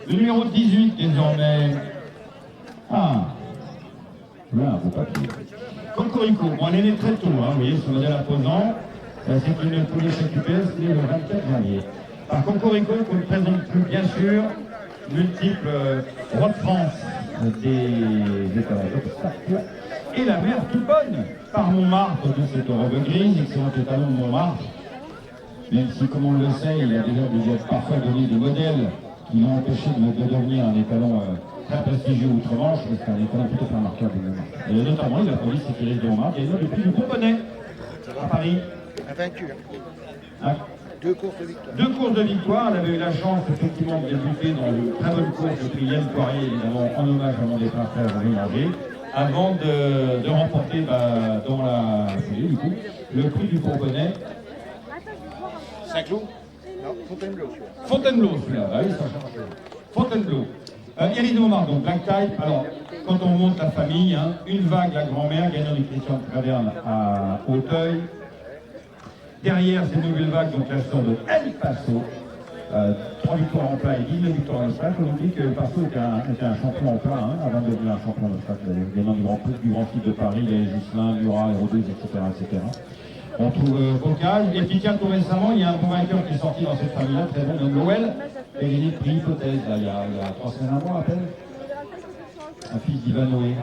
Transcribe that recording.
Le numéro 18 désormais. Ah, là, un beau papier. Cocorico, bon, elle est née très tôt, hein, vous voyez, ce modèle imposant. C'est une pouliche QPS née le 24 janvier. Par Cocorico, qu'on ne présente plus, bien sûr, multiples rois de France des étalages d'obstacles. Et la mère toute bonne, par Montmartre, de cette robe grise, excellent étalon de Montmartre. Même si, comme on le sait, il a déjà parfois donné des modèles qui l'ont empêché de devenir un étalon très prestigieux outre-Manche, mais c'est un étalon plutôt remarquable. Et notamment, il a produit ses pièces de Montmartre, et il a depuis le Bourbonnais à Paris. Invaincu. Ah. 2 courses de victoire. 2 courses de victoire. Elle avait eu la chance, effectivement, de débuter dans une très bonne course de prix Yann Poirier, évidemment, en hommage à mon défunt frère Rimanger, avant de remporter dans la foulée, du coup, le prix du Bourbonnais. Saint-Cloud? Non, Fontainebleau. Fontainebleau, celui-là. Ah oui, ça change. Fontainebleau. Iris de Montmartre, donc Black Type. Alors, quand on monte la famille, hein, une vague, la grand-mère, gagnant du Christian de Traverne à Auteuil. Derrière, c'est une nouvelle vague, donc la sœur de El Paso. 3 victoires en plat et 19 victoires en obstacle. On oublie que El Paso était un champion en plat, hein, avant de devenir un champion en obstacle, gagnant du Grand Prix de Paris, les Gislin, Murat, Hérodus, etc. On trouve Bocage. Et puis tiens, tout récemment, il y a un bon vainqueur qui est sorti dans cette famille-là, très bon, de Noël, et il est pris hypothèse, là, il y a 3 semaines, un mois à peine. Un fils d'Ivan Noé.